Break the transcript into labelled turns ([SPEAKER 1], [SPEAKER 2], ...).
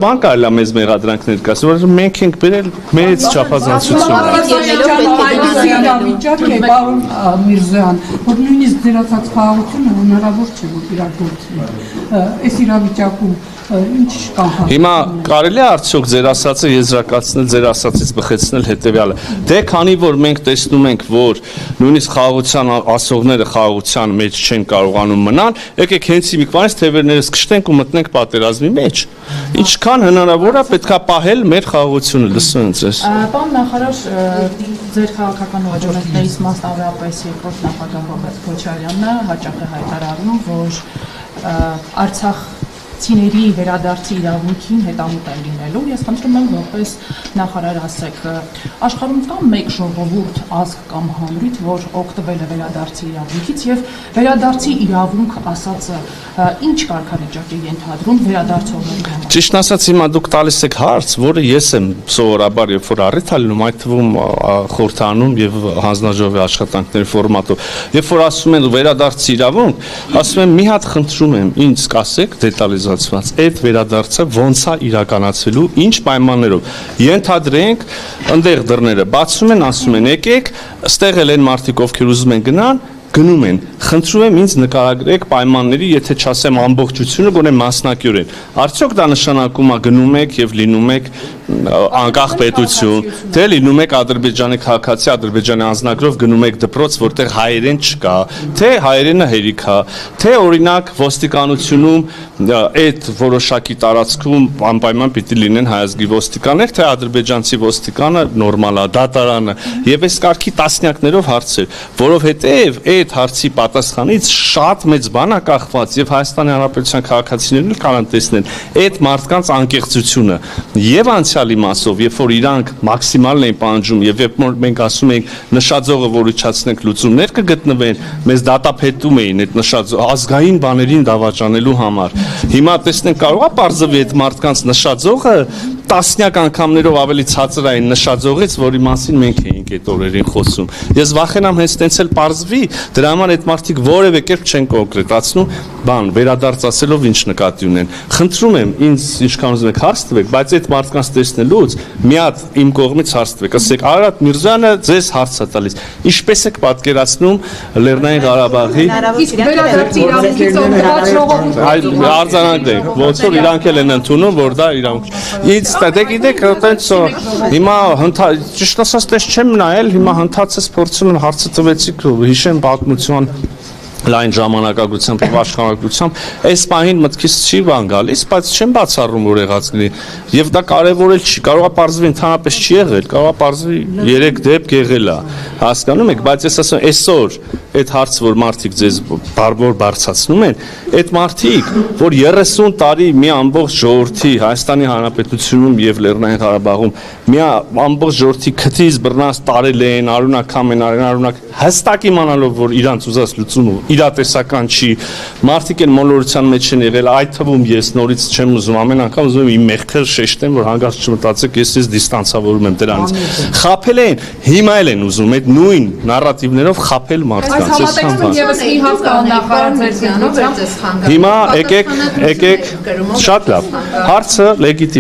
[SPEAKER 1] Բան կարելի է մեզ մեղադրանքներ կասել, որ մենք ենք բերել մեծ չափազանցություն։
[SPEAKER 2] Իրավիճակ է, պարոն Միրզոյան, որ նույնիսկ ձերացած խաղաղությունը հնարավոր չէ, որ իրագործվի։ Այս իրավիճակում ինչ կանխարգելում։
[SPEAKER 1] Հիմա կարելի է արդյոք ձեր ասածը եզրակացնել, ձեր ասածից բխեցնել հետևյալը։ Դե քանի որ մենք տեսնում ենք, որ նույնիսկ խաղաղության ասողները խաղաղության մեջ չեն կարողանում մնալ, եկեք հենց մի բանից թևերներս կշտենք ու մտնենք պատերազմի մեջ։ Ինչքան հնարավոր է պետք է պահել մեր խաղաղությունը, լսում ենք ձեզ։
[SPEAKER 3] Պարոն նախարար, ձեր քաղաքական ուղղություններից մասնավորապես երկրորդ նախագահ Ռոբերտ Քոչարյանը հաճախ է հայտարարում, որ Արցախցիների վերադարձի իրավունքին հետամուտ է լինելու։ Ես խնդրում եմ որպես նախարար ասեք, աշխարհում կա մեկ ժողովուրդ, ազգ կամ հանրույթ, որ օգտվել է վերադարձի իրավունքից եւ վերադարձի իրավունք ասածը ինչ կարգավիճակ է ենթադրում վերադարձողների համար։
[SPEAKER 1] Ճիշտ ասած, հիմա դուք տալիս եք հարց, որը ես եմ սովորաբար երբ որ առիթ ալնում, այդ թվում խորհրդանում եւ հանձնաժողովի աշխատանքների ֆորմատով։ Երբ որ ասում են վերադարձի իրավունք, ասում եմ մի հատ խնդրում եմ, ինձ կասեք դետալիզացված, այդ վերադարձը ոնց է իրականացվելու, ինչ պայմաններով։ Ենթադրենք, այնտեղ դռները բացում են, ասում են եկեք, ստեղ էլ են մարդիկ, ովքեր ուզում են գնան, գնում են։ Խնդրում եմ ինձ նկարագրեք պայմանների, եթե չասեմ ամբողջությունը, գոնե մասնակիորեն։ Արդյոք դա նշանակում է գնում եք եւ լինում եք անկախ պետություն, թե լինում եք Ադրբեջանի քաղաքացի, Ադրբեջանի անձնագրով գնում եք դպրոց, որտեղ հայերեն չկա, թե հայերենը հերիք է, թե օրինակ ոստիկանությունում այդ որոշակի տարածքում անպայման պիտի լինեն հայազգի ոստիկաններ, թե ադրբեջանցի ոստիկանը նորմալ է, դատարանը, եւ այս կարգի տասնյակներով հարցեր, որովհետեւ այդ հարցի պատասխանից շատ մեծ բան է կախված եւ Հայաստանի Հանրապետության քաղաքացիներն էլ կարող տեսնեն այդ մարդկանց անկեղծությունը եւ անցյալի մասով, երբ որ իրանք մաքսիմալն են պահանջում եւ երբ որ մենք ասում ենք նշաձողը որ իջացնենք լուծումներ կգտնվեն, մեզ դատապետում էին այդ ազգային բաներին դավաճանելու համար։ Հիմա տեսնենք կարող է բարձրվի այդ մարդկանց նշաձողը տասնյակ անգամներով ավելի ցածրային նշաձողից, որի մասին մենք էինք այդ օրերին խոսում։ Ես վախենամ հենց տենց էլ բարձվի, դրա համար այդ մարդիկ որևէ կերպ չեն կոնկրետացնում, բան վերադարձ ասելով ինչ նկատի ունեն։ Խնդրում եմ ինձ ինչքան ուզում եք հարց տվեք, բայց այդ մարդկանց տեսնելուց մի հատ իմ կողմից հարց տվեք, ասեք Արարատ Միրզոյանը ձեզ հարց է տալիս։ Ինչպես եք պատկերացնում Լեռնային Ղարաբաղի
[SPEAKER 2] Վերադարձի իրավունքից օգտված ժողովուրդ
[SPEAKER 1] արձանագրենք, ոնց որ իրանք էլ են ընդունում, որ դա իրավունք։ Ինձ դե գիտեք, այտենց հիմա ճիշտ ասած դες չեմ նայել, հիմա հնդածս փորձում եմ հարցը տվեցիք, հիշեմ պատմության լայն ժամանակագրությամբ եւ աշխատանքությամբ, այս պահին մտքից չի բան գալիս, բայց չեմ բացառում որ եղած լինի։ Եվ դա կարևոր էլ չի, կարող է պարզվի ընդհանրապես չի եղել, կարող է պարզվի 3 դեպք եղել է։ Հասկանում եք, բայց ես ասում եմ այսօր այդ հարցը որ մարդիկ ձեզ բարբոր բարձրացնում են, այդ մարդիկ, որ 30 տարի մի ամբողջ ժողովրդի Հայաստանի Հանրապետությունում եւ Լեռնային Ղարաբաղում մի ամբողջ ժողովրդի քթից բռնած տարել են, արունակամ են, արունակ հստակ իմանալով որ իրանց ուզած լուծումը իրատեսական չի, մարդիկ են մոլորության մեջ են եղել, այդ թվում ես նորից չեմ ուզում, ամեն անգամ ուզում եմ իմ մեղքը շեշտեմ, որ հանկարծ չմտածեք, ես դիստանցավորում եմ դրանից։ Խաբել են, հիմա էլ են ուզում այդ նույն նարատիվներով խաբել մարդկանց։ Հիմա եկեք, շատ լավ, հարցը լեգիտիմ